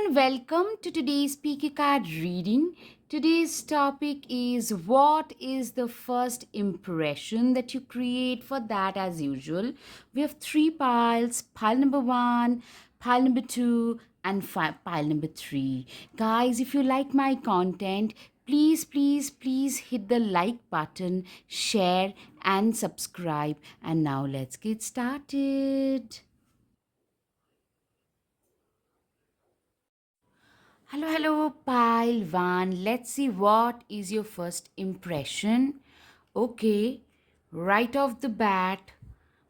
and welcome to today's Speaker Card reading. Today's topic is what is the first impression that you create. For that, as usual, we have three piles: pile number one, pile number two, and pile number three. Guys, if you like my content, please hit the like button, share, and subscribe. And now let's get started. Hello, pile one. Let's see what is your first impression. Okay, right off the bat,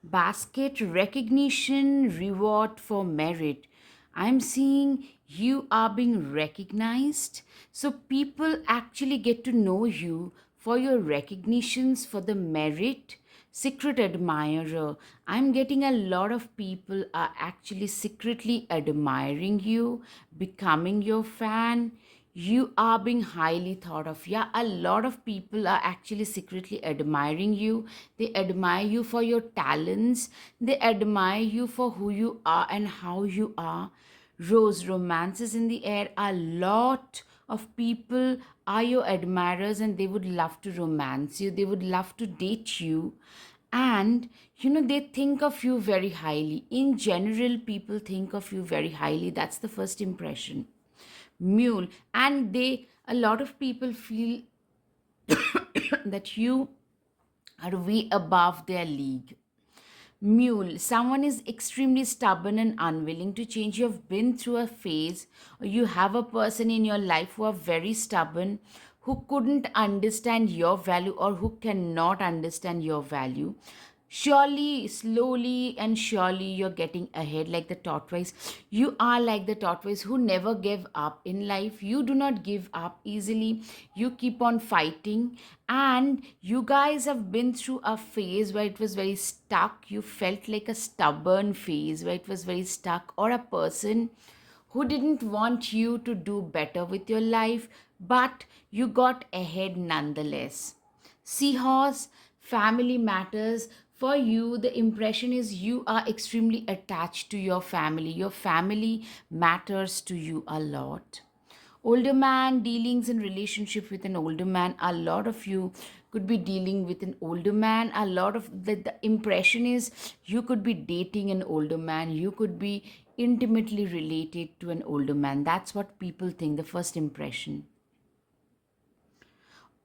basket recognition reward for merit. I'm seeing you are being recognized. So people actually get to know you for your recognitions, for the merit. Secret admirer. I'm getting a lot of people are actually secretly admiring you, becoming your fan. You are being highly thought of. Yeah, a lot of people are actually secretly admiring you. They admire you for your talents, they admire you for who you are and how you are. Rose, romances in the air. A lot of people are your admirers and they would love to romance you, they would love to date you. And they think of you very highly. In general, people think of you very highly. That's the first impression. Mule. And a lot of people feel that you are way above their league. Mule, someone is extremely stubborn and unwilling to change. You've been through a phase, or you have a person in your life who are very stubborn, who couldn't understand your value or who cannot understand your value. Surely, slowly and surely, you're getting ahead like the tortoise. You are like the tortoise who never gave up in life. You do not give up easily. You keep on fighting. And you guys have been through a phase where it was very stuck. You felt like a stubborn phase where it was very stuck, or a person who didn't want you to do better with your life, but you got ahead nonetheless. Seahorse, family matters. For you, the impression is you are extremely attached to your family. Your family matters to you a lot. Older man, dealings in relationship with an older man. A lot of you could be dealing with an older man. A lot of the impression is you could be dating an older man. You could be intimately related to an older man. That's what people think, the first impression.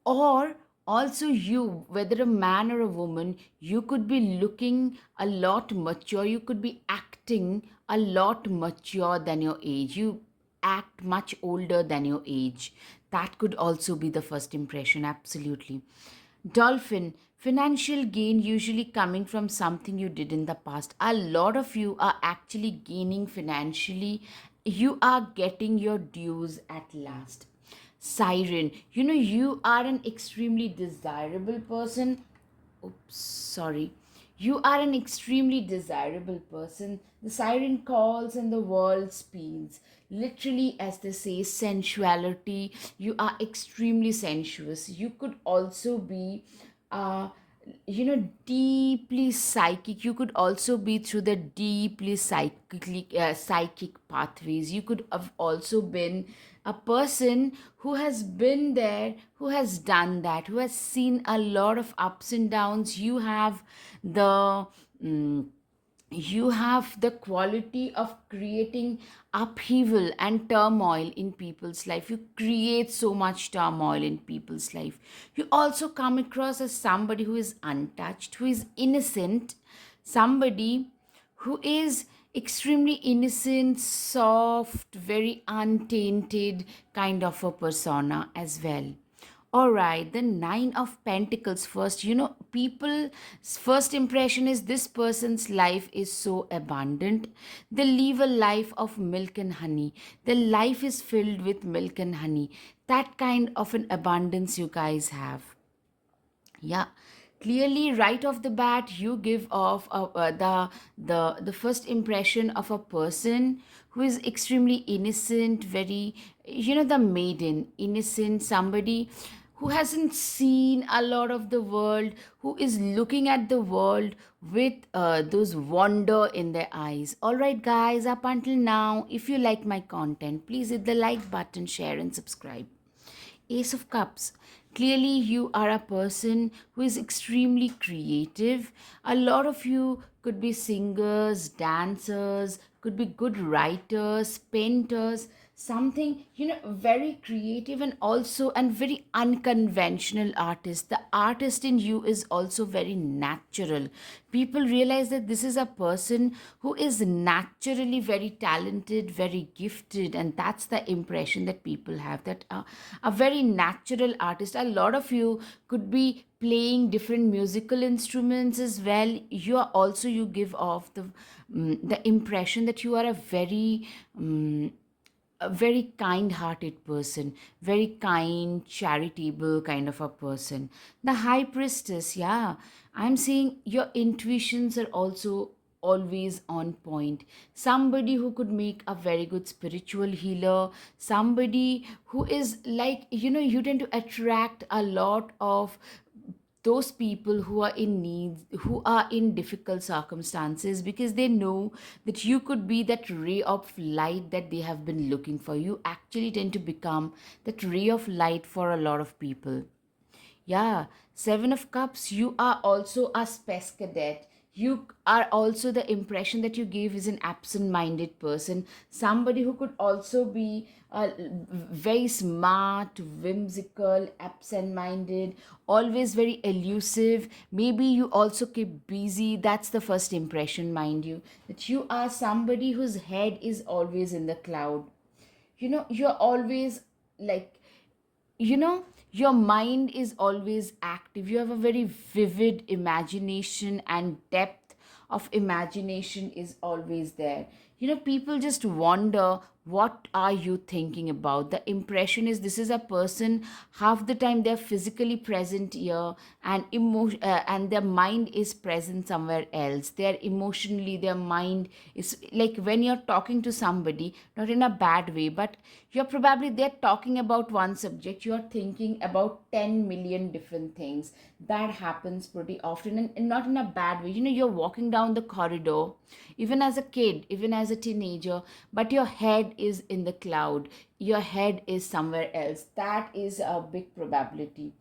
Or also, you, whether a man or a woman, you could be looking a lot mature, you could be acting a lot mature than your age, you act much older than your age. That could also be the first impression, absolutely. Dolphin, financial gain usually coming from something you did in the past. A lot of you are actually gaining financially. You are getting your dues at last. Siren, you are an extremely desirable person. Oops, sorry. You are an extremely desirable person. The siren calls and the world speeds. Literally, as they say, sensuality. You are extremely sensuous. You could also be uh, deeply psychic. You could also be through the deeply psychic pathways. You could have also been a person who has been there, who has done that, who has seen a lot of ups and downs. The mm, you have the quality of creating upheaval and turmoil in people's life. You create so much turmoil in people's life. You also come across as somebody who is untouched, who is innocent, somebody who is extremely innocent, soft, very untainted kind of a persona as well. All right, the Nine of Pentacles first. People's first impression is this person's life is so abundant. They live a life of milk and honey. Their life is filled with milk and honey. That kind of an abundance you guys have. Yeah, clearly, right off the bat, you give off the first impression of a person who is extremely innocent, very the maiden, innocent, somebody who hasn't seen a lot of the world, who is looking at the world with those wonder in their eyes. All right, guys, up until now, if you like my content, please hit the like button, share, and subscribe. Ace of Cups. Clearly, you are a person who is extremely creative. A lot of you could be singers, dancers, could be good writers, painters, something, very creative and also and very unconventional artist. The artist in you is also very natural. People realize that this is a person who is naturally very talented, very gifted, and that's the impression that people have, that a very natural artist. A lot of you could be playing different musical instruments as well. You are also, you give off the impression that you are a very kind hearted person, very kind, charitable kind of a person. The High Priestess, yeah, I'm seeing your intuitions are also always on point. Somebody who could make a very good spiritual healer, somebody who is like, you tend to attract a lot of those people who are in need, who are in difficult circumstances, because they know that you could be that ray of light that they have been looking for. You actually tend to become that ray of light for a lot of people. Yeah, Seven of Cups, you are also a space cadet. You are also, the impression that you give is an absent minded person, somebody who could also be very smart, whimsical, absent minded, always very elusive. Maybe you also keep busy. That's the first impression, mind you, that you are somebody whose head is always in the cloud. You're always like, your mind is always active. You have a very vivid imagination, and depth of imagination is always there. People just wonder, what are you thinking about? The impression is this is a person, half the time they're physically present here, and and their mind is present somewhere else. They're emotionally, their mind is like, when you're talking to somebody, not in a bad way, but you're probably, they're talking about one subject, you're thinking about 10 million different things. That happens pretty often, and not in a bad way. You're walking down the corridor, even as a kid, even as a teenager, but your head is in the cloud, your head is somewhere else. That is a big probability.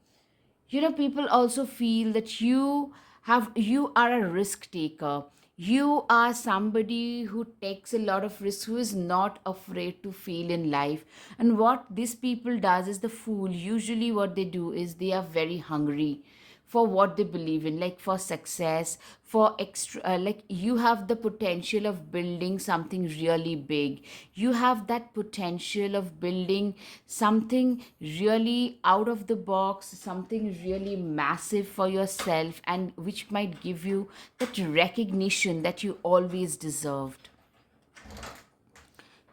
People also feel that you are a risk taker. You are somebody who takes a lot of risks, who is not afraid to fail in life. And what these people does is, the fool, usually what they do is, they are very hungry for what they believe in, like for success, for extra, like, you have the potential of building something really big. You have that potential of building something really out of the box, something really massive for yourself, and which might give you that recognition that you always deserved.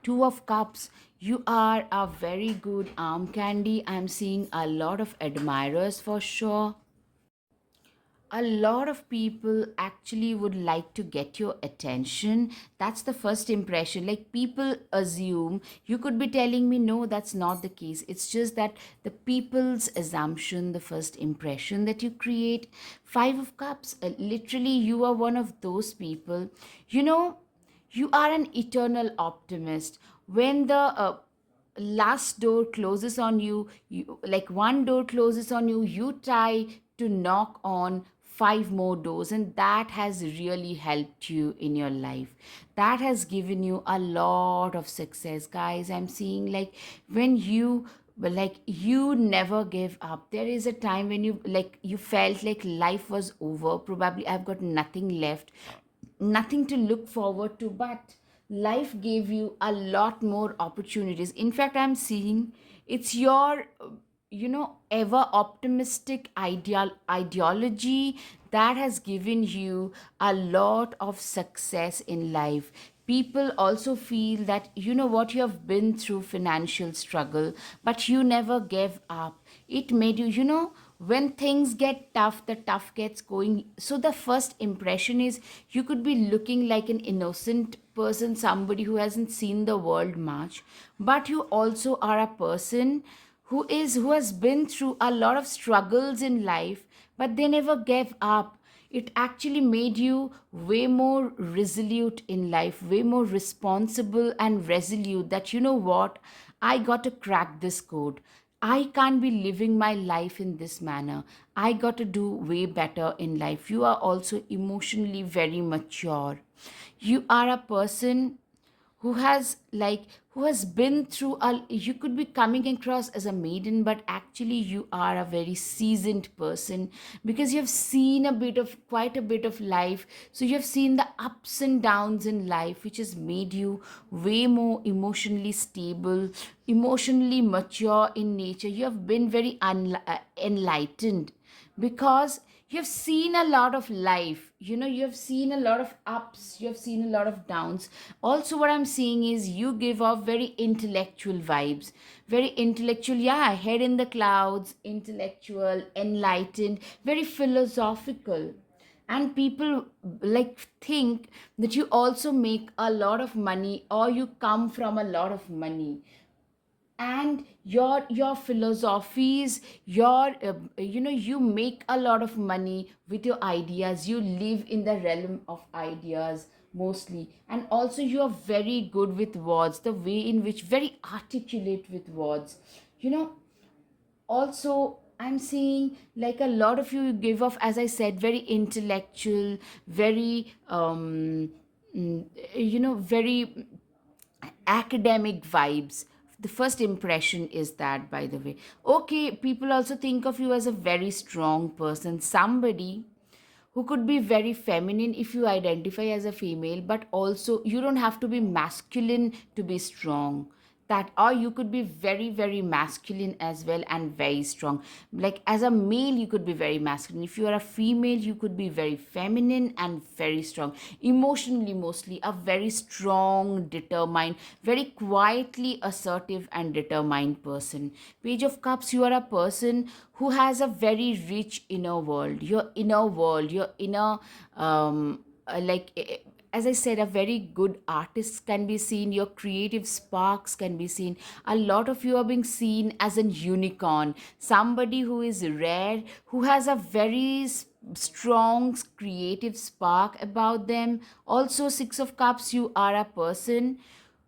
Two of Cups, you are a very good arm candy. I'm seeing a lot of admirers for sure. A lot of people actually would like to get your attention. That's the first impression. Like, people assume, you could be telling me, no, that's not the case. It's just that the people's assumption, the first impression that you create. Five of Cups, literally, you are one of those people. You know, you are an eternal optimist. When the last door closes on you, like one door closes on you, you try to knock on five more doors, and that has really helped you in your life. That has given you a lot of success, guys. I'm seeing, like, when you, but like, you never give up. There is a time when you felt like life was over, probably I've got nothing left, nothing to look forward to, but life gave you a lot more opportunities. In fact, I'm seeing it's your ever optimistic ideology that has given you a lot of success in life. People also feel that, what, you have been through financial struggle, but you never gave up. It made you, when things get tough, the tough gets going. So the first impression is, you could be looking like an innocent person, somebody who hasn't seen the world much, but you also are a person who has been through a lot of struggles in life, but they never gave up. It actually made you way more resolute in life, way more responsible and resolute, that you know what, I got to crack this code. I can't be living my life in this manner. I got to do way better in life. You are also emotionally very mature. You are a person who has been through a, you could be coming across as a maiden, but actually you are a very seasoned person, because you have seen a bit of quite a bit of life. So you have seen the ups and downs in life, which has made you way more emotionally stable, emotionally mature in nature. You have been very enlightened, because you have seen a lot of life. You have seen a lot of ups, you have seen a lot of downs. Also, what I'm seeing is you give off very intellectual vibes, very intellectual, yeah, head in the clouds, intellectual, enlightened, very philosophical. And people like think that you also make a lot of money, or you come from a lot of money, and your philosophies, your you make a lot of money with your ideas. You live in the realm of ideas mostly, and also you are very good with words, the way in which very articulate with words. you know Also, I'm seeing like a lot of you give off, as I said, very intellectual, very very academic vibes. The first impression is that, by the way. Okay, people also think of you as a very strong person, somebody who could be very feminine if you identify as a female, but also you don't have to be masculine to be strong. That, or you could be very very masculine as well and very strong. Like as a male you could be very masculine, if you are a female you could be very feminine and very strong, emotionally mostly a very strong, determined, very quietly assertive and determined person. Page of Cups, you are a person who has a very rich inner world. Your inner like as I said, a very good artist can be seen, your creative sparks can be seen. A lot of you are being seen as an unicorn, somebody who is rare, who has a very strong creative spark about them. Also, Six of Cups, you are a person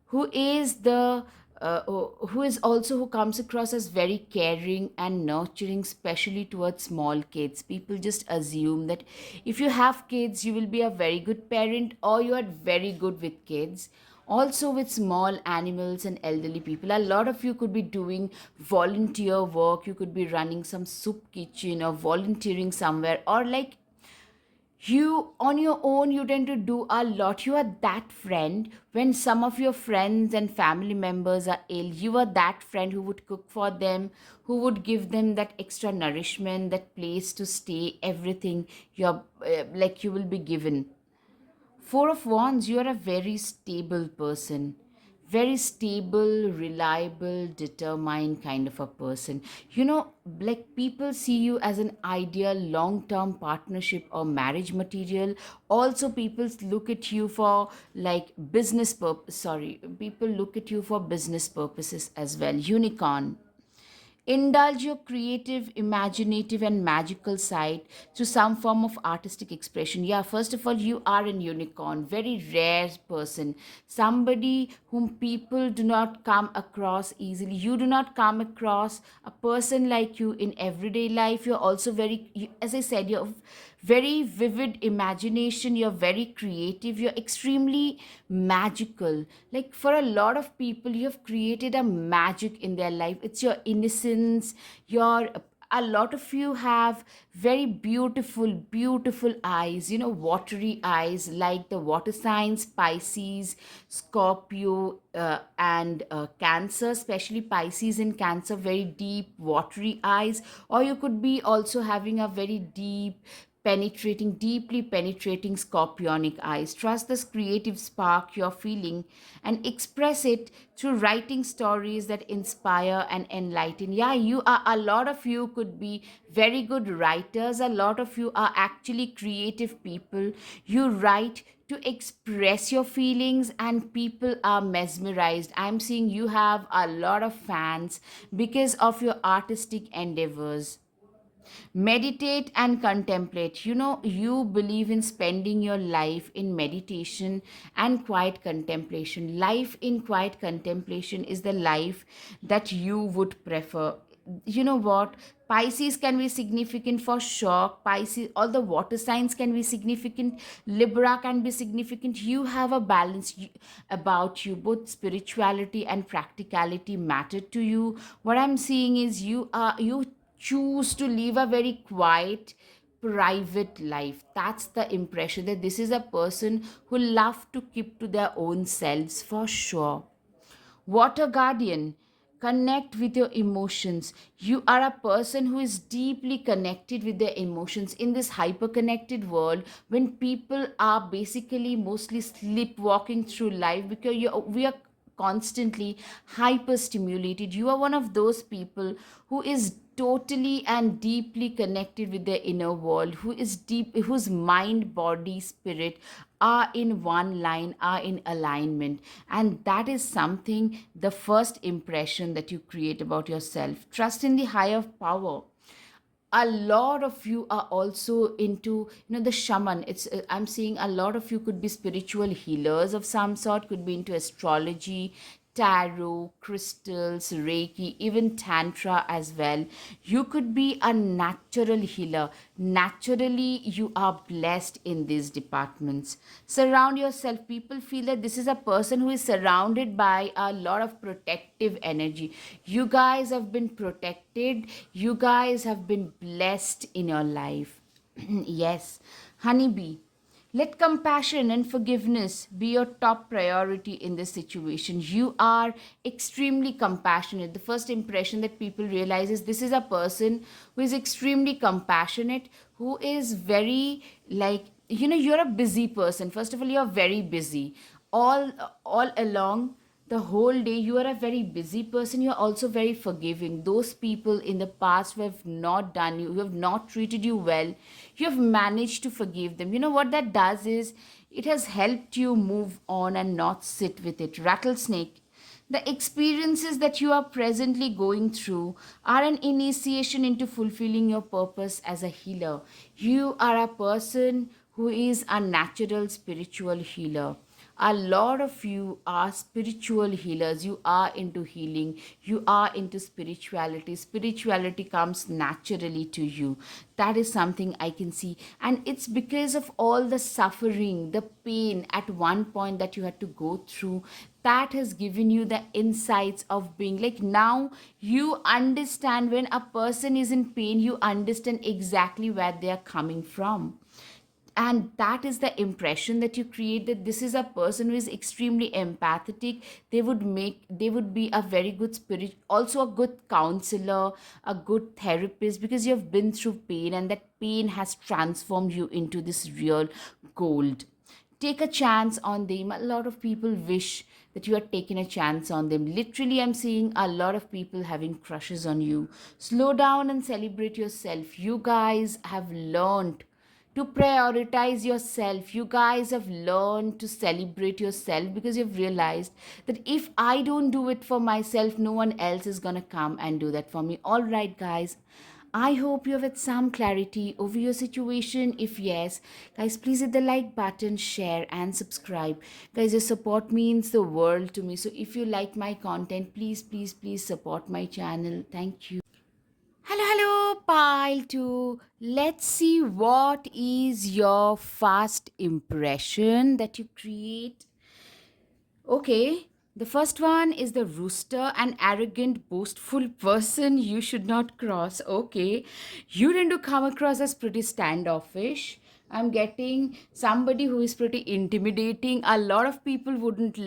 who is the who is also who comes across as very caring and nurturing, especially towards small kids. People just assume that if you have kids you will be a very good parent, or you are very good with kids. Also, with small animals and elderly people, a lot of you could be doing volunteer work. You could be running some soup kitchen or volunteering somewhere, or like you on your own you tend to do a lot. You are that friend when some of your friends and family members are ill. You are that friend who would cook for them, who would give them that extra nourishment, that place to stay, everything you're like you will be given. Four of Wands, you are a very stable person. Very stable, reliable, determined kind of a person. Like people see you as an ideal long term partnership or marriage material. Also, people look at you for like business purpose. Sorry, people look at you for business purposes as well. Unicorn. Indulge your creative, imaginative, and magical side through some form of artistic expression. Yeah, first of all, you are an unicorn, very rare person, somebody whom people do not come across easily. You do not come across a person like you in everyday life. You're also as I said, you're very vivid imagination, you're very creative, you're extremely magical. Like for a lot of people you have created a magic in their life. It's your innocence, your a lot of you have very beautiful eyes, watery eyes, like the water signs Pisces, Scorpio, and Cancer, especially Pisces and Cancer, very deep watery eyes. Or you could be also having a very deep penetrating, deeply penetrating scorpionic eyes. Trust this creative spark you're feeling and express it through writing stories that inspire and enlighten. Yeah, you are, a lot of you could be very good writers, a lot of you are actually creative people. You write to express your feelings and people are mesmerized. I'm seeing you have a lot of fans because of your artistic endeavors. Meditate and contemplate. You know, you believe in spending your life in meditation and quiet contemplation. Life in quiet contemplation is the life that you would prefer. You know what? Pisces can be significant for shock. Pisces, all the water signs can be significant. Libra can be significant. You have a balance about you. Both spirituality and practicality matter to you. What I'm seeing is you choose to live a very quiet, private life. That's the impression, that this is a person who love to keep to their own selves for sure. Water guardian, connect with your emotions. You are a person who is deeply connected with their emotions in this hyper connected world, when people are basically mostly sleepwalking through life because we are constantly hyper stimulated. You are one of those people who is totally and deeply connected with their inner world, who is deep, whose mind, body, spirit are in one line, are in alignment. And that is something, the first impression that you create about yourself. Trust in the higher power. A lot of you are also into, the shaman. I'm seeing a lot of you could be spiritual healers of some sort, could be into astrology, tarot, crystals, reiki, even tantra as well. You could be a natural healer. Naturally you are blessed in these departments. Surround yourself. People feel that this is a person who is surrounded by a lot of protective energy. You guys have been protected. You guys have been blessed in your life. Yes, honeybee. Let compassion and forgiveness be your top priority in this situation. You are extremely compassionate. The first impression that people realize is this is a person who is extremely compassionate, who is very, like, you're a busy person. First of all, you're very busy. All along the whole day, you are a very busy person. You're also very forgiving. Those people in the past who have not done you, who have not treated you well, you have managed to forgive them. You know what that does is, it has helped you move on and not sit with it. Rattlesnake, the experiences that you are presently going through are an initiation into fulfilling your purpose as a healer. You are a person who is a natural spiritual healer. A lot of you are spiritual healers. You are into healing. You are into spirituality. Spirituality comes naturally to you. That is something I can see. And it's because of all the suffering, the pain at one point that you had to go through, that has given you the insights of being like, now you understand when a person is in pain, you understand exactly where they are coming from. And that is the impression that you create, that this is a person who is extremely empathetic. They would be a very good spirit, also a good counselor, a good therapist, because you have been through pain and that pain has transformed you into this real gold. Take a chance on them. A lot of people wish that you are taking a chance on them. Literally, I'm seeing a lot of people having crushes on you. Slow down and celebrate yourself. You guys have learned to prioritize yourself. You guys have learned to celebrate yourself because you've realized that if I don't do it for myself, no one else is going to come and do that for me. All right, guys. I hope you have had some clarity over your situation. If yes, guys, please hit the like button, share, and subscribe. Guys, your support means the world to me. So if you like my content, please, please, please support my channel. Thank you. Hello, hello, pile 2. Let's see what is your first impression that you create. Okay, the first one is the rooster, an arrogant, boastful person you should not cross. Okay, you tend to come across as pretty standoffish. I'm getting somebody who is pretty intimidating. A lot of people wouldn't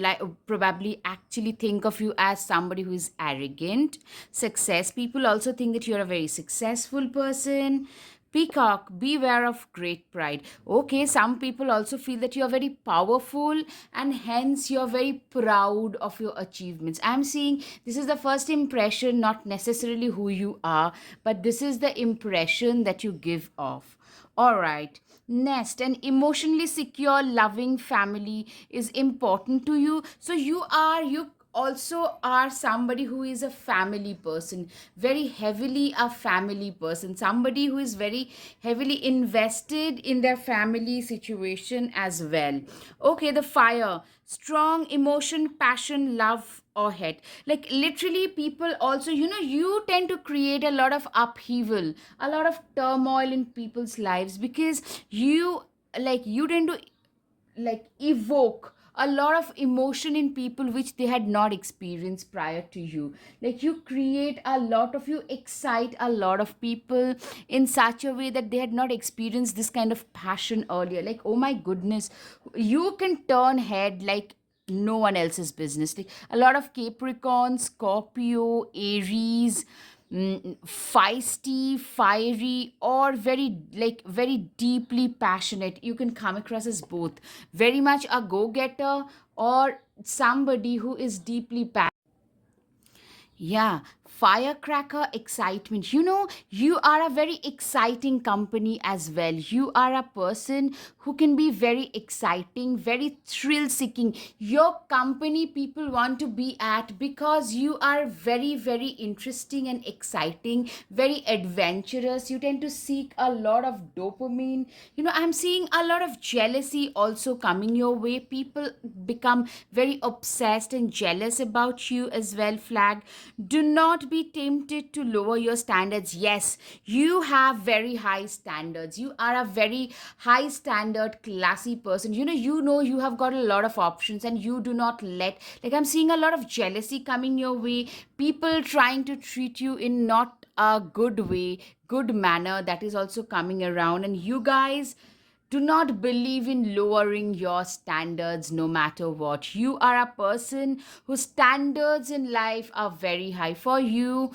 probably actually think of you as somebody who is arrogant. Success, people also think that you're a very successful person. Peacock, beware of great pride. Okay, some people also feel that you're very powerful and hence you're very proud of your achievements. I'm seeing this is the first impression, not necessarily who you are, but this is the impression that you give off. All right. Next, an emotionally secure, loving family is important to you. So you also are somebody who is a family person, very heavily a family person, somebody who is very heavily invested in their family situation as well. Okay, the fire, strong emotion, passion, love or hate. Like literally people also, you tend to create a lot of upheaval, a lot of turmoil in people's lives because you tend to evoke a lot of emotion in people which they had not experienced prior to you. Like you excite a lot of people in such a way that they had not experienced this kind of passion earlier. Like, oh my goodness, you can turn head like no one else's business. Like a lot of Capricorn, Scorpio, Aries, feisty, fiery, or very deeply passionate. You can come across as both, very much a go-getter or somebody who is deeply passionate. Yeah, firecracker excitement. You are a very exciting company as well. You are a person who can be very exciting, very thrill seeking. Your company people want to be at because you are very, very interesting and exciting, very adventurous. You tend to seek a lot of dopamine. I'm seeing a lot of jealousy also coming your way. People become very obsessed and jealous about you as well. Flag, do not be tempted to lower your standards. Yes, you have very high standards. You are a very high standard classy person. You have got a lot of options and you do not let, like, I'm seeing a lot of jealousy coming your way, people trying to treat you in not a good way, good manner, that is also coming around. And you guys do not believe in lowering your standards no matter what. You are a person whose standards in life are very high for you.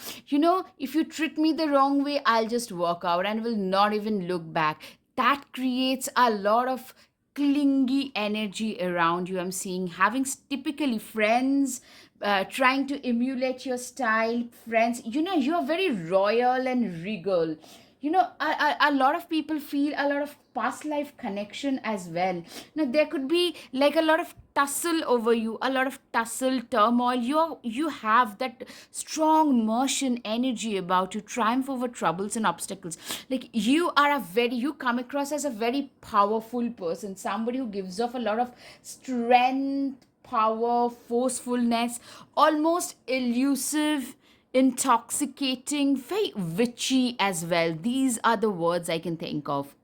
If you treat me the wrong way, I'll just walk out and will not even look back. That creates a lot of clingy energy around you. I'm seeing having typically friends trying to emulate your style. Friends, you are very royal and regal. A lot of people feel a lot of past life connection as well. There could be like a lot of tussle over you, a lot of tussle turmoil. You have that strong Martian energy about you, triumph over troubles and obstacles. Like you come across as a very powerful person, somebody who gives off a lot of strength, power, forcefulness, almost elusive, intoxicating, very witchy as well. These are the words I can think of.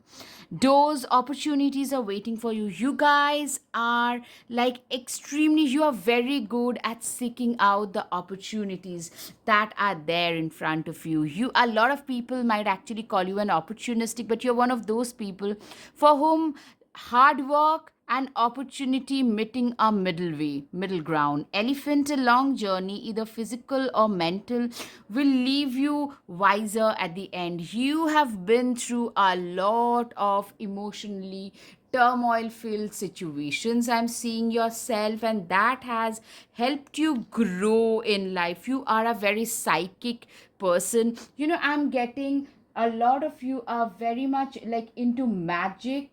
Those opportunities are waiting for you. You guys are like extremely, you are very good at seeking out the opportunities that are there in front of you. A lot of people might actually call you an opportunistic, but you're one of those people for whom hard work and opportunity meeting a middle ground. Elephant, a long journey, either physical or mental, will leave you wiser at the end. You have been through a lot of emotionally turmoil filled situations. I'm seeing yourself, and that has helped you grow in life. You are a very psychic person. I'm getting a lot of you are very much like into magic,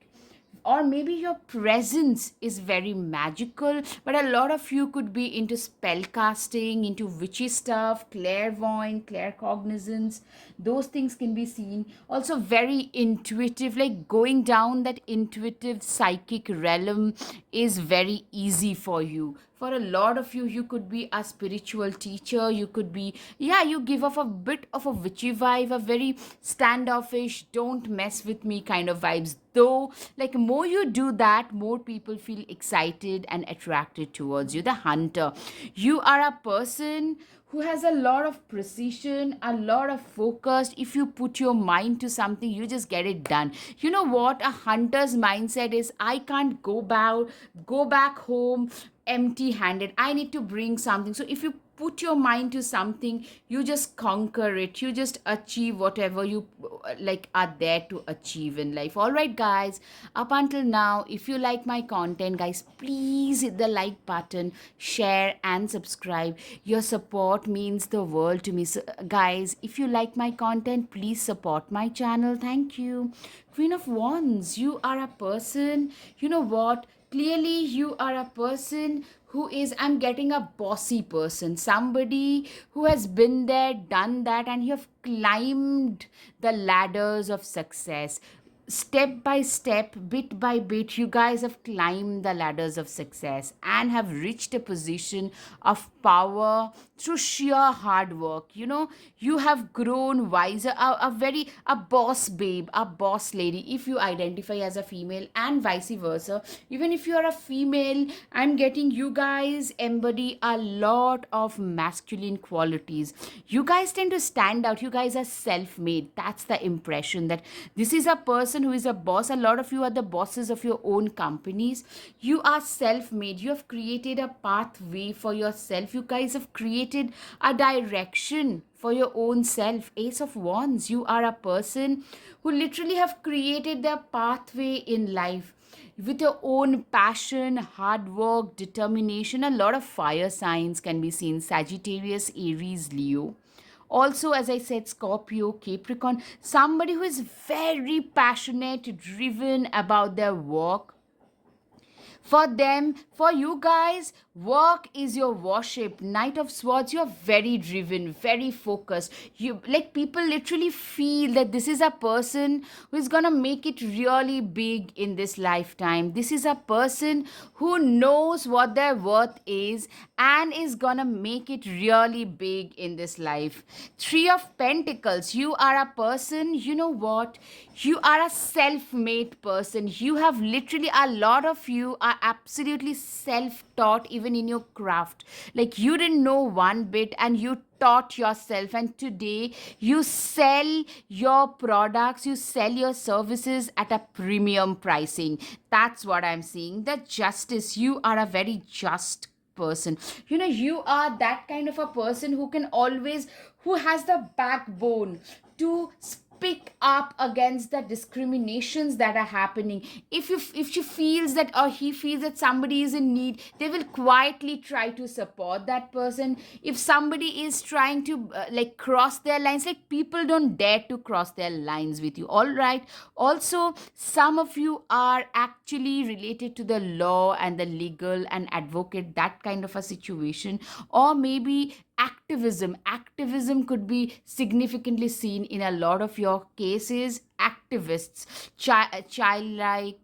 or maybe your presence is very magical, but a lot of you could be into spell casting, into witchy stuff, clairvoyant, claircognizance. Those things can be seen. Also very intuitive, like going down that intuitive psychic realm is very easy for you. For a lot of you, you could be a spiritual teacher. You could be, yeah, you give off a bit of a witchy vibe, a very standoffish, don't mess with me kind of vibes. Though, like, more you do that, more people feel excited and attracted towards you. The hunter, you are a person who has a lot of precision, a lot of focus. If you put your mind to something, you just get it done. You know what a hunter's mindset is? I can't go back home empty handed. I need to bring something. So if you put your mind to something, you just conquer it, you just achieve whatever you like are there to achieve in life. All right, guys, up until now, if you like my content, guys, please hit the like button, share and subscribe. Your support means the world to me. So, guys, if you like my content, please support my channel. Thank you. Queen of Wands, you are a person, you know what, clearly you are a person who is, I'm getting a bossy person, somebody who has been there, done that, and you have climbed the ladders of success. Step by step, bit by bit, you guys have climbed the ladders of success and have reached a position of power through sheer hard work. You know, you have grown wiser, a boss babe, a boss lady, if you identify as a female, and vice versa. Even if you are a female, I'm getting you guys embody a lot of masculine qualities. You guys tend to stand out. You guys are self-made. That's the impression, that this is a person who is a boss. A lot of you are the bosses of your own companies. You are self-made. You have created a pathway for yourself. You guys have created a direction for your own self. Ace of Wands, you are a person who literally have created their pathway in life with your own passion, hard work, determination. A lot of fire signs can be seen: Sagittarius, Aries, Leo. Also, as I said, Scorpio, Capricorn, somebody who is very passionate, driven about their work. For them, for you guys, work is your worship. Knight of Swords, you're very driven, very focused. You, like, people literally feel that this is a person who is gonna make it really big in this lifetime. This is a person who knows what their worth is and is gonna make it really big in this life. Three of Pentacles, you are a person, you know what? You are a self made person. You have literally, a lot of you are absolutely self taught, even in your craft. Like, you didn't know one bit and you taught yourself, and today you sell your products, you sell your services at a premium pricing. That's what I'm seeing. The Justice, you are a very just person. You know, you are that kind of a person who can always, who has the backbone to speak up against the discriminations that are happening. If she feels that, or he feels that somebody is in need, they will quietly try to support that person. If somebody is trying to like cross their lines, like, people don't dare to cross their lines with you. All right. Also, some of you are actually related to the law and the legal and advocate, that kind of a situation. Or maybe activism could be significantly seen in a lot of your cases. Activists, childlike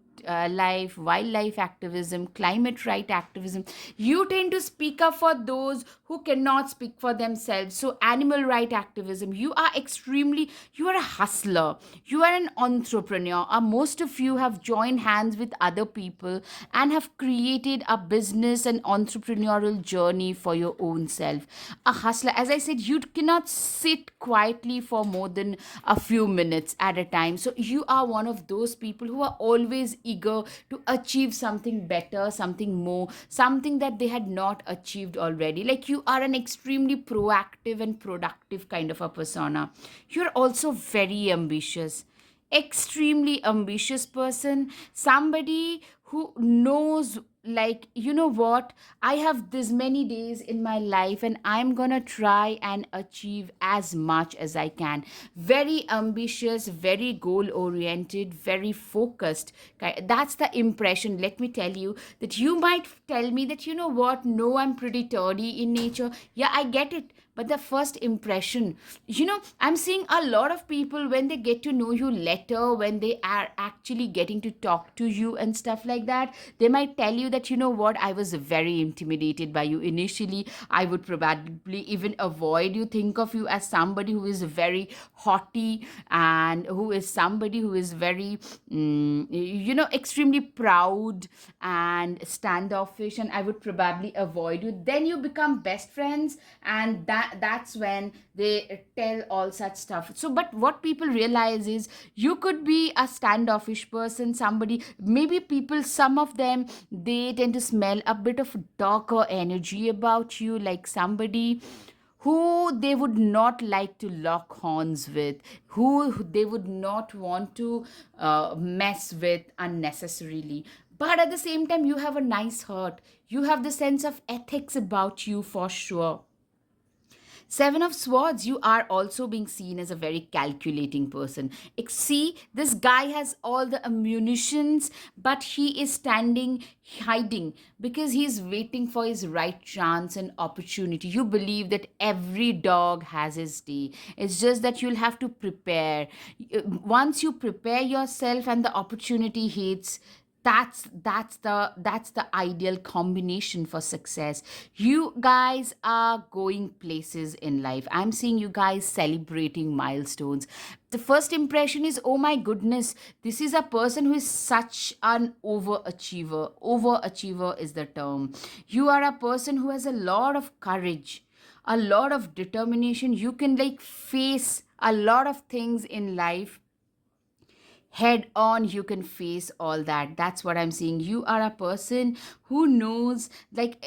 life, wildlife activism, climate right activism. You tend to speak up for those who cannot speak for themselves. So, animal right activism, you are extremely, you are a hustler, you are an entrepreneur. Most of you have joined hands with other people and have created a business and entrepreneurial journey for your own self. A hustler, as I said, you cannot sit quietly for more than a few minutes at a time. So you are one of those people who are always eager to achieve something better, something more, something that they had not achieved already. Like, you are an extremely proactive and productive kind of a persona. You're also very ambitious, extremely ambitious person, somebody who knows, like, you know what, I have this many days in my life and I'm gonna try and achieve as much as I can. Very ambitious, very goal oriented, very focused. That's the impression. Let me tell you that you might tell me that, you know what, no, I'm pretty dirty in nature. Yeah, I get it. But the first impression, you know, I'm seeing a lot of people, when they get to know you later, when they are actually getting to talk to you and stuff like that, they might tell you that, you know what, I was very intimidated by you initially. I would probably even avoid you, think of you as somebody who is very haughty, and who is somebody who is very, you know, extremely proud and standoffish, and I would probably avoid you. Then you become best friends, and that's when they tell all such stuff. So but what people realize is you could be a standoffish person, somebody, maybe people, some of them, they tend to smell a bit of darker energy about you, like somebody who they would not like to lock horns with, who they would not want to mess with unnecessarily. But at the same time, you have a nice heart. You have the sense of ethics about you for sure. Seven of Swords, you are also being seen as a very calculating person. See, this guy has all the ammunitions, but he is standing, hiding, because he's waiting for his right chance and opportunity. You believe that every dog has his day. It's just that you'll have to prepare. Once you prepare yourself and the opportunity hits, that's the ideal combination for success. You guys are going places in life. I'm seeing you guys celebrating milestones. The first impression is, oh my goodness, this is a person who is such an overachiever. Overachiever is the term. You are a person who has a lot of courage, a lot of determination. You can like face a lot of things in life head on. You can face all that. That's what I'm seeing. You are a person who knows, like,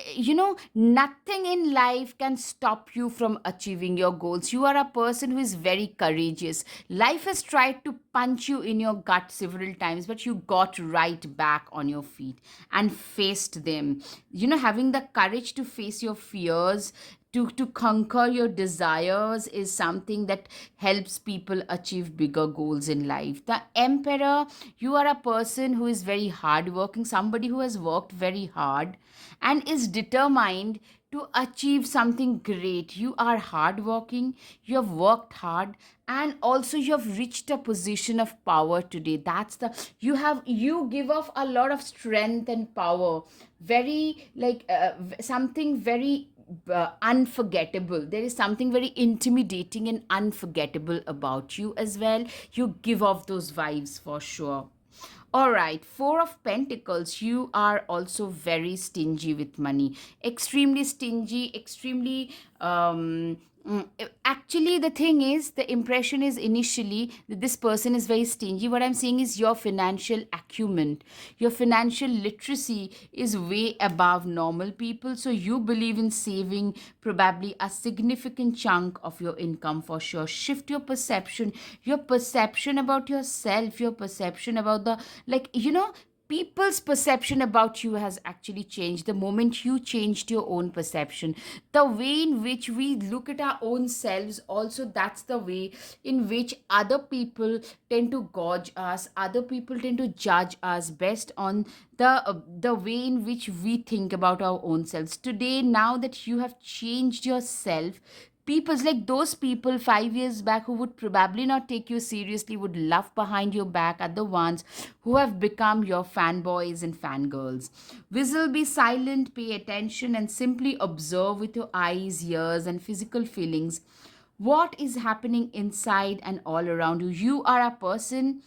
nothing in life can stop you from achieving your goals. You are a person who is very courageous. Life has tried to punch you in your gut several times, but you got right back on your feet and faced them. Having the courage to face your fears, to conquer your desires, is something that helps people achieve bigger goals in life. The Emperor, you are a person who is very hardworking, somebody who has worked very hard and is determined to achieve something great. You are hardworking, you have worked hard, and also you have reached a position of power today. That's the you give off a lot of strength and power, very like something very unforgettable. There is something very intimidating and unforgettable about you as well. You give off those vibes for sure. All right, Four of Pentacles. You are also very stingy with money. Extremely stingy, extremely. Actually, the thing is, the impression is initially that this person is very stingy. What I'm saying is your financial acumen, your financial literacy is way above normal people. So you believe in saving probably a significant chunk of your income for sure. Shift your perception about yourself, your perception about the, like, people's perception about you has actually changed the moment you changed your own perception. The way in which we look at our own selves also, that's the way in which other people tend to gauge us, other people tend to judge us based on the way in which we think about our own selves. Today, now that you have changed yourself, people's like those people 5 years back who would probably not take you seriously, would laugh behind your back, are the ones who have become your fanboys and fangirls. Whistle, be silent, pay attention, and simply observe with your eyes, ears, and physical feelings what is happening inside and all around you. You are a person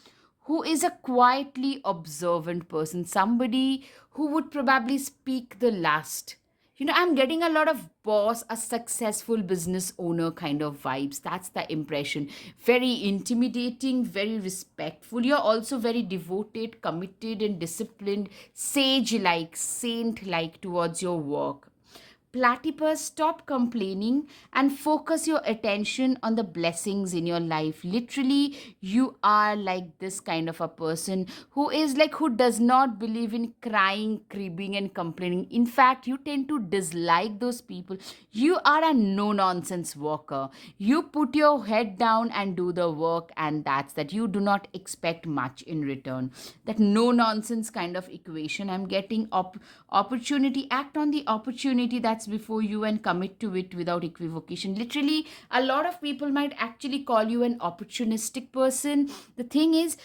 who is a quietly observant person, somebody who would probably speak the last. I'm getting a lot of boss, a successful business owner kind of vibes. That's the impression. Very intimidating, very respectful. You're also very devoted, committed, and disciplined, sage like, saint like towards your work. Platypus, stop complaining and focus your attention on the blessings in your life. Literally, you are like this kind of a person who is like, who does not believe in crying, cribbing, and complaining. In fact, you tend to dislike those people. You are a no nonsense worker. You put your head down and do the work, and that's that. You do not expect much in return. That no nonsense kind of equation I'm getting. Opportunity, act on the opportunity that's before you and commit to it without equivocation. Literally, a lot of people might actually call you an opportunistic person. The thing is,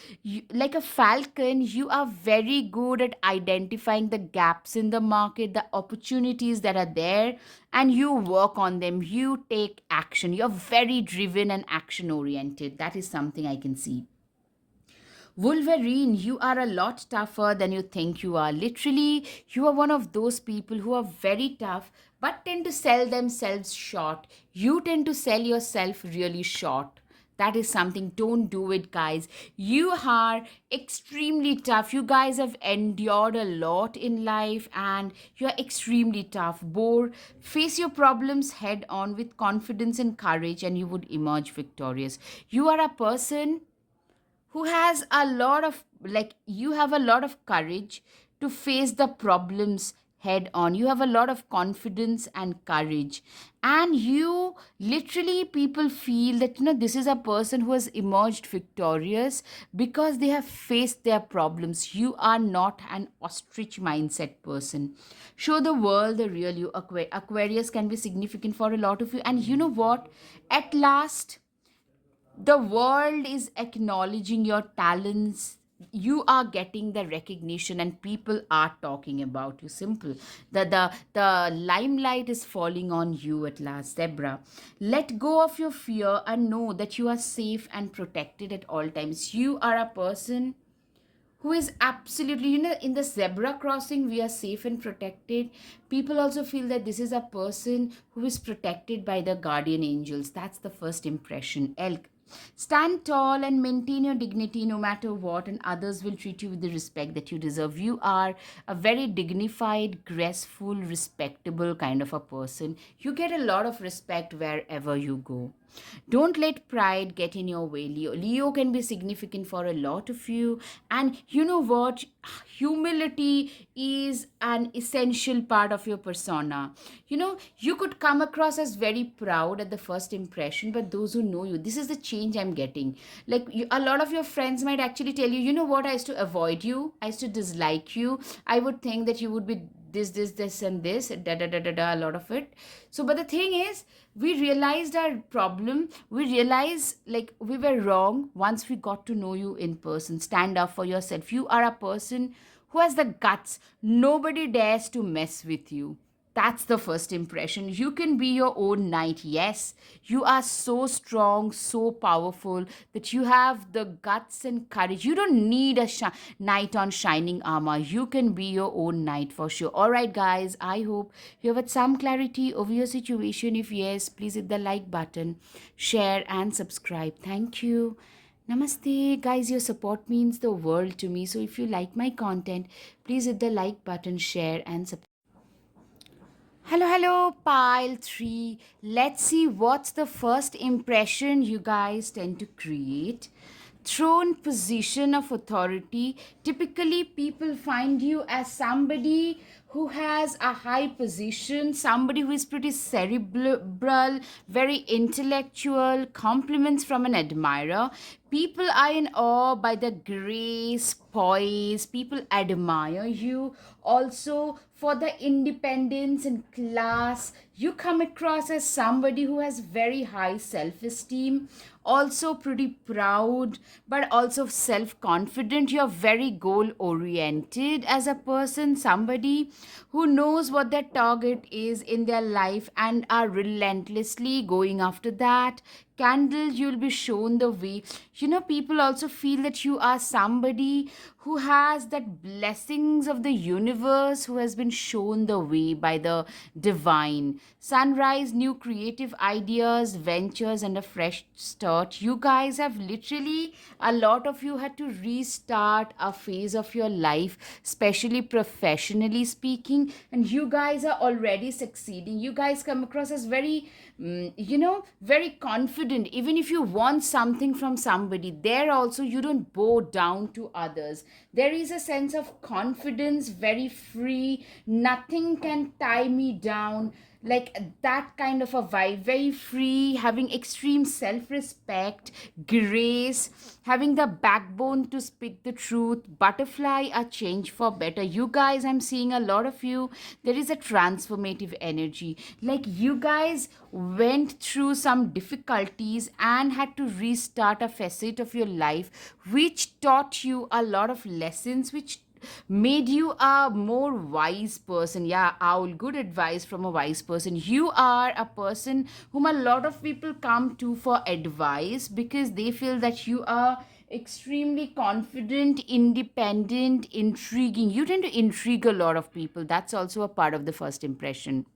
like a falcon, you are very good at identifying the gaps in the market, the opportunities that are there, and you work on them. You take action. You're very driven and action oriented. That is something I can see. Wolverine, you are a lot tougher than you think you are. Literally, you are one of those people who are very tough, but tend to sell themselves short. You tend to sell yourself really short. That is something, don't do it, guys. You are extremely tough. You guys have endured a lot in life and you're extremely tough. Bore, face your problems head on with confidence and courage, and you would emerge victorious. You are a person who has a lot of, like, you have a lot of courage to face the problems head on. You have a lot of confidence and courage, and you literally, people feel that, this is a person who has emerged victorious because they have faced their problems. You are not an ostrich mindset person. Show the world the real you. Aquarius can be significant for a lot of you, and you know what, at last the world is acknowledging your talents. You are getting the recognition and people are talking about you. Simple. The limelight is falling on you at last, Zebra. Let go of your fear and know that you are safe and protected at all times. You are a person who is absolutely, in the zebra crossing we are safe and protected. People also feel that this is a person who is protected by the guardian angels. That's the first impression. Elk, stand tall and maintain your dignity no matter what, and others will treat you with the respect that you deserve. You are a very dignified, graceful, respectable kind of a person. You get a lot of respect wherever you go. Don't let pride get in your way, Leo. Leo can be significant for a lot of you. And you know what? Humility is an essential part of your persona. You could come across as very proud at the first impression, but those who know you, this is the change I'm getting. Like, a lot of your friends might actually tell you, you know what, I used to avoid you, I used to dislike you, I would think that you would be this, and this, da da da da da, a lot of it. So, but the thing is, we realized our problem. We realized, like, we were wrong once we got to know you in person. Stand up for yourself. You are a person who has the guts. Nobody dares to mess with you. That's the first impression. You can be your own knight. Yes, you are so strong, so powerful that you have the guts and courage. You don't need a knight on shining armor. You can be your own knight for sure. All right, guys, I hope you have had some clarity over your situation. If yes, please hit the like button, share, and subscribe. Thank you. Namaste, guys. Your support means the world to me. So if you like my content, please hit the like button, share, and subscribe. Hello, hello, pile 3. Let's see what's the first impression you guys tend to create. Throne, position of authority. Typically, people find you as somebody who has a high position, somebody who is pretty cerebral, very intellectual, compliments from an admirer. People are in awe by the grace, poise. People admire you. Also, for the independence and class, you come across as somebody who has very high self esteem, also pretty proud, but also self confident. You're very goal oriented as a person, somebody who knows what their target is in their life and are relentlessly going after that. Candle, you'll be shown the way. People also feel that you are somebody who has that blessings of the universe, who has been shown the way by the divine. Sunrise, new creative ideas, ventures, and a fresh start. You guys have literally, a lot of you had to restart a phase of your life, especially professionally speaking, and you guys are already succeeding. You guys come across as very, very confident. Even if you want something from somebody, there also you don't bow down to others. There is a sense of confidence, very free. Nothing can tie me down, like that kind of a vibe. Very free, having extreme self-respect, grace, having the backbone to speak the truth. Butterfly, a change for better. You guys, I'm seeing a lot of you, there is a transformative energy. Like, you guys went through some difficulties and had to restart a facet of your life, which taught you a lot of lessons, which made you a more wise person. Yeah, owl, good advice from a wise person. You are a person whom a lot of people come to for advice because they feel that you are extremely confident, independent, intriguing. You tend to intrigue a lot of people. That's also a part of the first impression.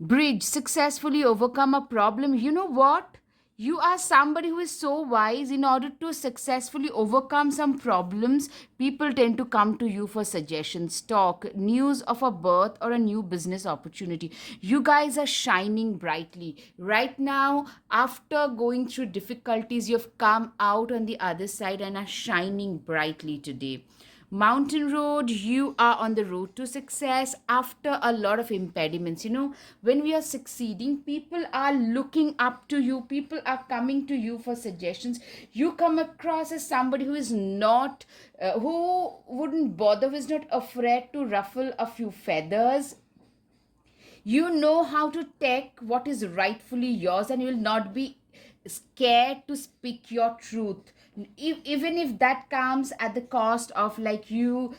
Bridge, successfully overcome a problem. You know what? You are somebody who is so wise. In order to successfully overcome some problems, people tend to come to you for suggestions, talk, news of a birth or a new business opportunity. You guys are shining brightly. Right now, after going through difficulties, you've come out on the other side and are shining brightly today. Mountain road, you are on the road to success after a lot of impediments. When we are succeeding, people are looking up to you, people are coming to you for suggestions. You come across as somebody who is not who wouldn't bother, who is not afraid to ruffle a few feathers. You know how to take what is rightfully yours, and you will not be scared to speak your truth, even if that comes at the cost of like you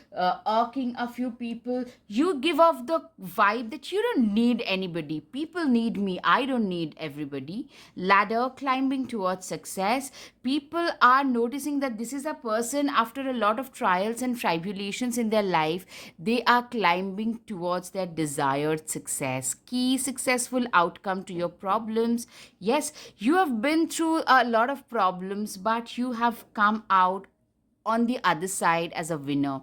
irking a few people. You give off the vibe that you don't need anybody. People need me, I don't need everybody. Ladder climbing towards success. People are noticing that this is a person, after a lot of trials and tribulations in their life, they are climbing towards their desired success. Key successful outcome to your problems. Yes, you have been through a lot of problems, but you have come out on the other side as a winner.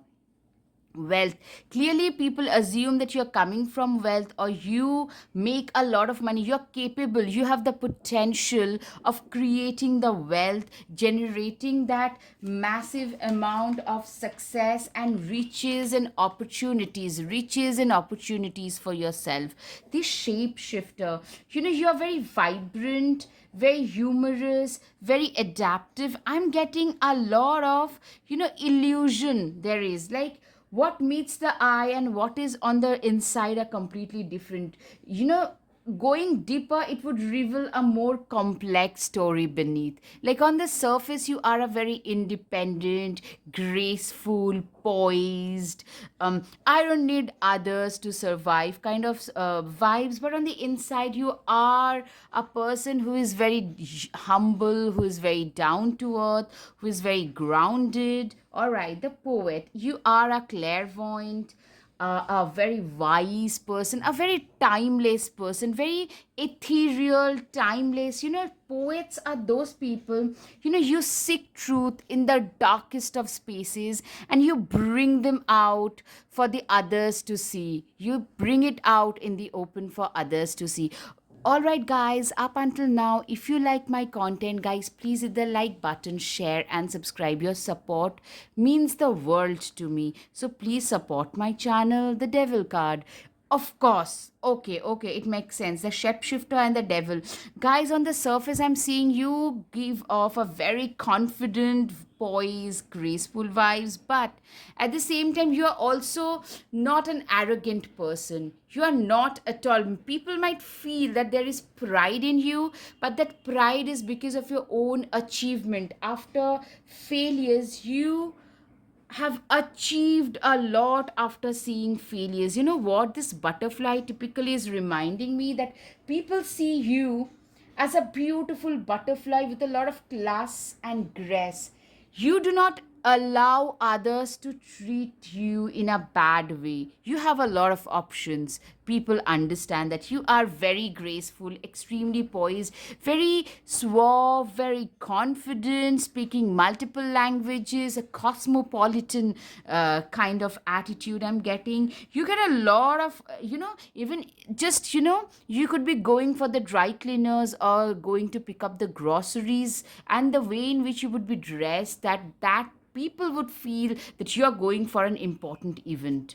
Wealth, clearly people assume that you're coming from wealth, or you make a lot of money, you're capable, you have the potential of creating the wealth, generating that massive amount of success and riches and opportunities for yourself. The shapeshifter, you're very vibrant, very humorous, very adaptive. I'm getting a lot of illusion. There is like what meets the eye and what is on the inside are completely different. Going deeper, it would reveal a more complex story beneath. Like on the surface, you are a very independent, graceful, poised, I don't need others to survive kind of vibes. But on the inside, you are a person who is very humble, who is very down to earth, who is very grounded. All right, the poet, you are a clairvoyant, a very wise person, a very timeless person, very ethereal, timeless. Poets are those people, you seek truth in the darkest of spaces and you bring them out for the others to see. You bring it out in the open for others to see. All right, guys, up until now, if you like my content, guys, please hit the like button, share, and subscribe. Your support means the world to me. So please support my channel, The Devil Card. Of course. Okay, it makes sense. The shapeshifter and the devil. Guys, on the surface, I'm seeing you give off a very confident, poised, graceful vibes, but at the same time, you are also not an arrogant person. You are not at all. People might feel that there is pride in you, but that pride is because of your own achievement. After failures, you have achieved a lot after seeing failures. You know what? This butterfly typically is reminding me that people see you as a beautiful butterfly with a lot of class and grace. You do not allow others to treat you in a bad way. You have a lot of options. People understand that you are very graceful, extremely poised, very suave, very confident, speaking multiple languages, a cosmopolitan kind of attitude I'm getting. You get a lot of, even just, you could be going for the dry cleaners or going to pick up the groceries, and the way in which you would be dressed, that people would feel that you are going for an important event.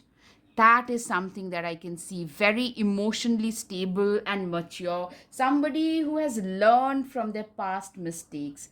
That is something that I can see. Very emotionally stable and mature. Somebody who has learned from their past mistakes.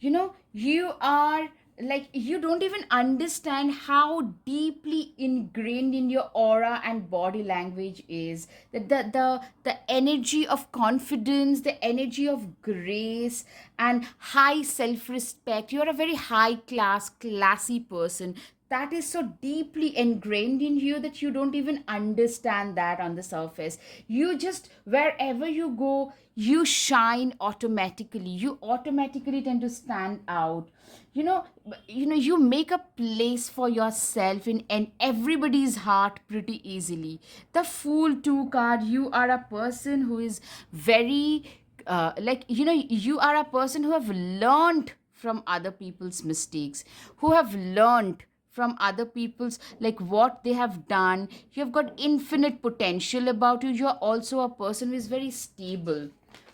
You are like, you don't even understand how deeply ingrained in your aura and body language is that the energy of confidence, the energy of grace and high self respect. You're a very high class, classy person. that is so deeply ingrained in you that you don't even understand that on the surface. You just, wherever you go, you shine automatically. You automatically tend to stand out. You make a place for yourself in everybody's heart pretty easily. The Fool 2 card, you are a person who is very you are a person who have learned from other people's mistakes, who have learned from other people's, like, what they have done. You have got infinite potential about you. You are also a person who is very stable,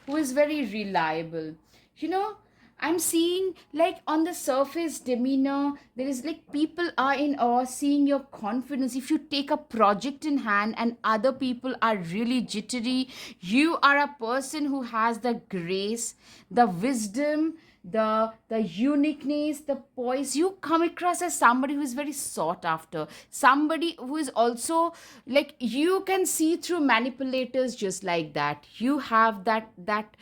who is very reliable. you know I'm seeing, like, on the surface demeanor, there is like people are in awe seeing your confidence. If you take a project in hand and other people are really jittery, you are a person who has the grace, the wisdom, the uniqueness, the poise. You come across as somebody who is very sought after, somebody who is also, like, you can see through manipulators just like that. You have that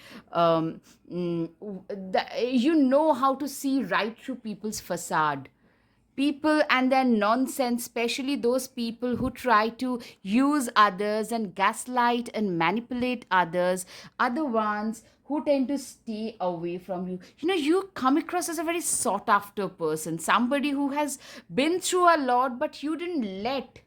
you know how to see right through people's facade, people and their nonsense, especially those people who try to use others and gaslight and manipulate others, other ones who tend to stay away from you. You come across as a very sought after person, somebody who has been through a lot, but you didn't let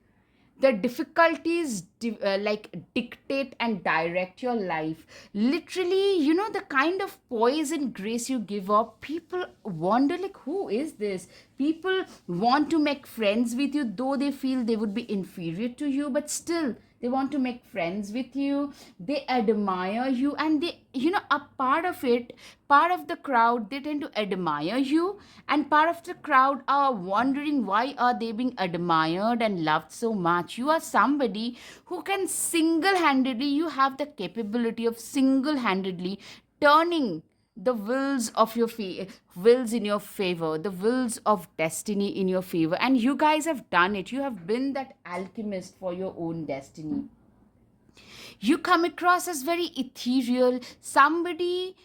the difficulties dictate and direct your life. Literally, the kind of poise and grace you give up, people wonder, like, who is this? People want to make friends with you, though they feel they would be inferior to you, but still they want to make friends with you. They admire you, and they, a part of it, part of the crowd, they tend to admire you, and part of the crowd are wondering why are they being admired and loved so much. You are somebody who can single-handedly, you have the capability of single-handedly turning the wills in your favor, the wills of destiny in your favor. And you guys have done it. You have been that alchemist for your own destiny. You come across as very ethereal, somebody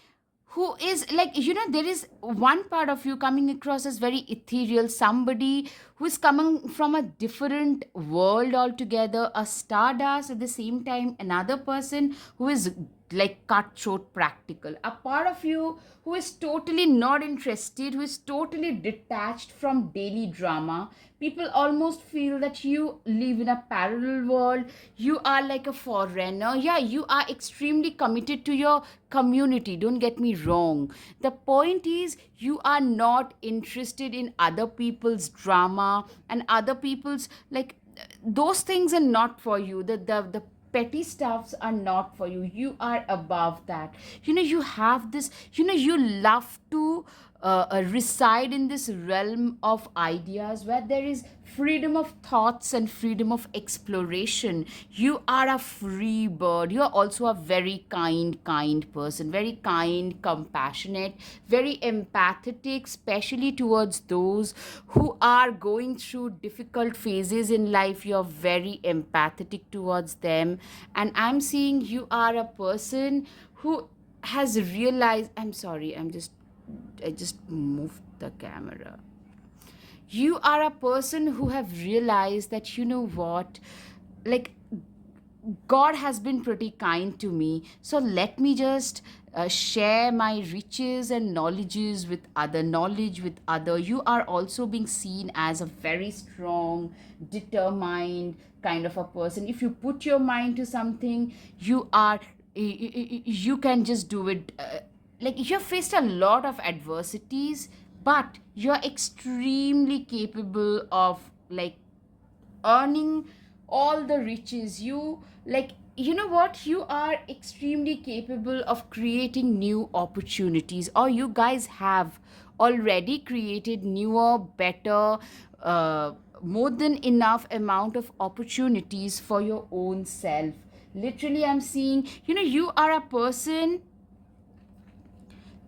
who is, like, there is one part of you coming across as very ethereal, somebody who is coming from a different world altogether, a stardust. At the same time, another person who is like cutthroat practical, a part of you who is totally not interested, who is totally detached from daily drama. People almost feel that you live in a parallel world. You are like a foreigner. Yeah, you are extremely committed to your community, don't get me wrong. The point is, you are not interested in other people's drama and other people's, like, those things are not for you. The petty stuffs are not for you. You are above that. You have this, you love to reside in this realm of ideas where there is freedom of thoughts and freedom of exploration. You are a free bird. You are also a very kind person, very kind, compassionate, very empathetic, especially towards those who are going through difficult phases in life. You're very empathetic towards them. And I'm seeing you are a person who has realized, I'm sorry, I just moved the camera. You are a person who have realized that, what, like, God has been pretty kind to me, so let me just share my riches and knowledge with other. You are also being seen as a very strong, determined kind of a person. If you put your mind to something, you can just do it. Like, you have faced a lot of adversities, but you're extremely capable of, like, earning all the riches. You, like, what, you are extremely capable of creating new opportunities, or you guys have already created newer, better, more than enough amount of opportunities for your own self. Literally, I'm seeing, you are a person,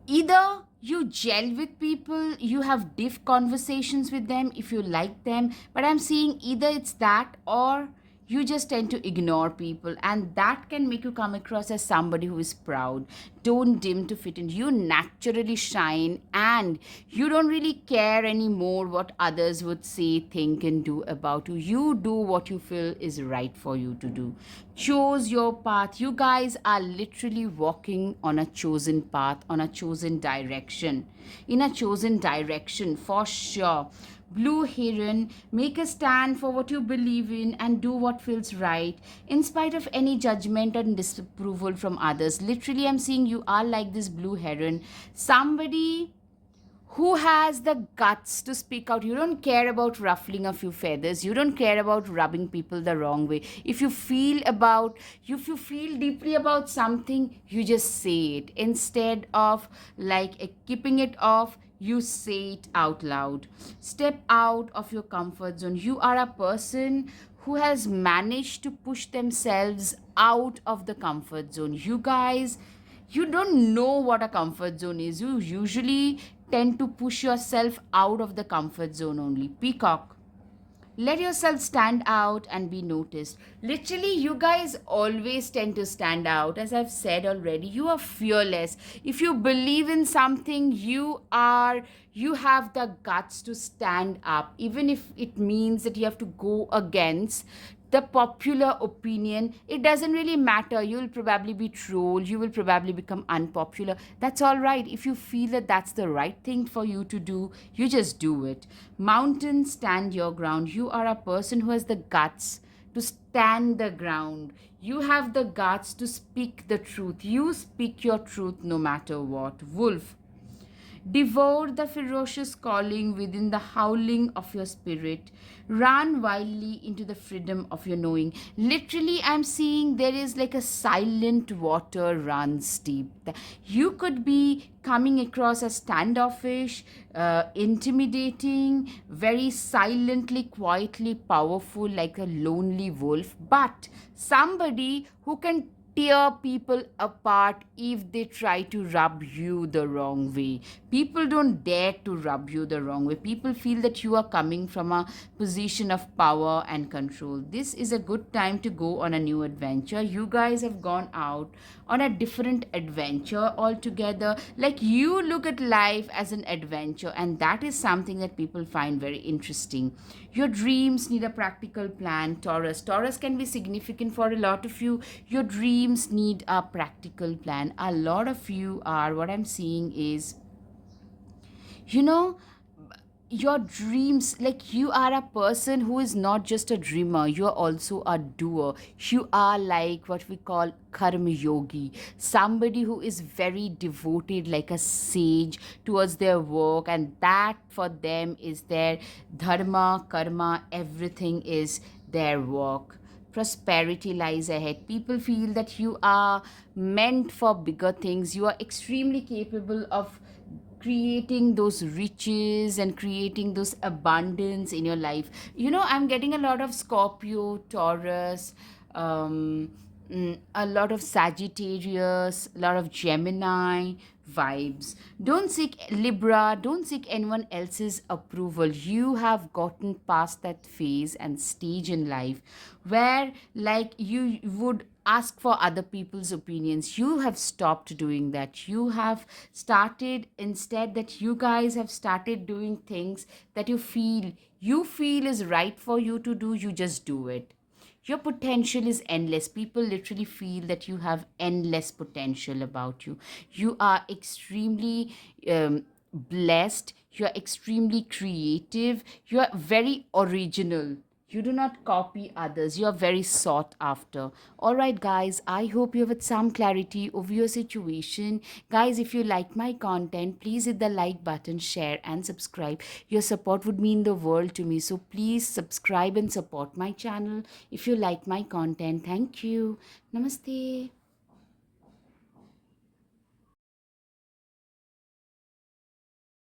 either you gel with people, you have deep conversations with them if you like them, but I'm seeing either it's that, or you just tend to ignore people, and that can make you come across as somebody who is proud. Don't dim to fit in. You naturally shine, and you don't really care anymore what others would say, think, and do about you. You do what you feel is right for you to do. Chose your path. You guys are literally walking on a chosen path, on a chosen direction, in a chosen direction for sure. Blue Heron, make a stand for what you believe in and do what feels right, in spite of any judgment and disapproval from others. Literally, I'm seeing you are like this Blue Heron. Somebody who has the guts to speak out. You don't care about ruffling a few feathers. You don't care about rubbing people the wrong way. If you feel deeply about something, you just say it. Instead of like keeping it off, you say it out loud. Step out of your comfort zone. You are a person who has managed to push themselves out of the comfort zone. You guys, you don't know what a comfort zone is. You usually tend to push yourself out of the comfort zone only. Peacock, let yourself stand out and be noticed. Literally, you guys always tend to stand out. As I've said already, you are fearless. If you believe in something, you have the guts to stand up, even if it means that you have to go against the popular opinion. It doesn't really matter. You'll probably be trolled, you will probably become unpopular. That's all right. If you feel that that's the right thing for you to do, you just do it. Mountain, stand your ground. You are a person who has the guts to stand the ground. You have the guts to speak the truth. You speak your truth no matter what. Wolf, devour the ferocious calling within the howling of your spirit. Run wildly into the freedom of your knowing. Literally, I'm seeing there is like a silent water runs deep. You could be coming across as standoffish, intimidating, very silently, quietly powerful, like a lonely wolf, but somebody who can tear people apart if they try to rub you the wrong way. People don't dare to rub you the wrong way. People feel that you are coming from a position of power and control. This is a good time to go on a new adventure. You guys have gone out on a different adventure altogether. Like, you look at life as an adventure, and that is something that people find very interesting. Your dreams need a practical plan, Taurus. Taurus can be significant for a lot of you. Your dreams need a practical plan. A lot of you are, what I'm seeing is, you know, your dreams, like, you are a person who is not just a dreamer, you are also a doer. You are like what we call karma yogi, somebody who is very devoted, like a sage, towards their work, and that for them is their dharma, karma, everything is their work. Prosperity lies ahead. People feel that you are meant for bigger things. You are extremely capable of creating those riches and creating those abundance in your life. I'm getting a lot of Scorpio, Taurus, um, a lot of Sagittarius, a lot of Gemini vibes. Don't seek Libra, don't seek anyone else's approval. You have gotten past that phase and stage in life where, like, you would ask for other people's opinions. You have stopped doing that. You have started, instead, that you guys have started doing things that you feel is right for you to do. You just do it. Your potential is endless. People literally feel that you have endless potential about you. You are extremely blessed. You are extremely creative. You are very original. You do not copy others. You are very sought after. All right, guys, I hope you have had some clarity over your situation. Guys, if you like my content, please hit the like button, share, and subscribe. Your support would mean the world to me. So please subscribe and support my channel if you like my content. Thank you. Namaste.